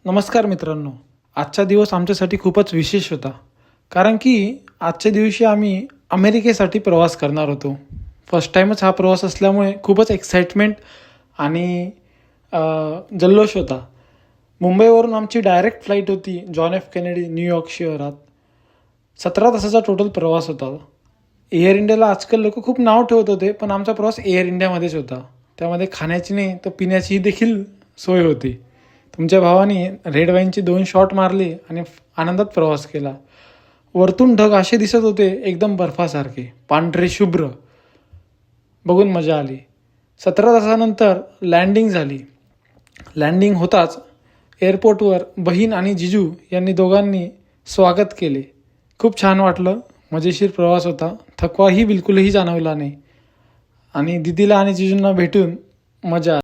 नमस्कार मित्रांनो. आजचा दिवस आमच्यासाठी खूपच विशेष होता. कारण की आजच्या दिवशी आम्ही अमेरिकेसाठी प्रवास करणार होतो. फर्स्ट टाईमच हा प्रवास असल्यामुळे खूपच एक्साइटमेंट आणि अ, जल्लोष होता. मुंबईवरून आमची डायरेक्ट फ्लाईट होती जॉन एफ केनेडी न्यूयॉर्क शहरात. 17 तासाचा टोटल प्रवास होता. एअर इंडियाला आजकाल लोक खूप नाव ठेवत होते, पण आमचा प्रवास एअर इंडियामध्येच होता. त्यामध्ये खाण्याची नाही तर पिण्याची देखील सोय होती. तुमच्या भावाने रेड वाईनचे 2 शॉट मारले आणि आनंदात प्रवास केला. वरतून ढग असे दिसत होते एकदम बर्फासारखे, पांढरे शुभ्र. बघून मजा आली. 17 तासानंतर लँडिंग झाली. लँडिंग होताच एअरपोर्टवर बहीण आणि जिजू यांनी दोघांनी स्वागत केले. खूप छान वाटलं. मजेशीर प्रवास होता. थकवाही बिलकुलही जाणवला नाही आणि दीदीला आणि जिजूंना भेटून मजा आली.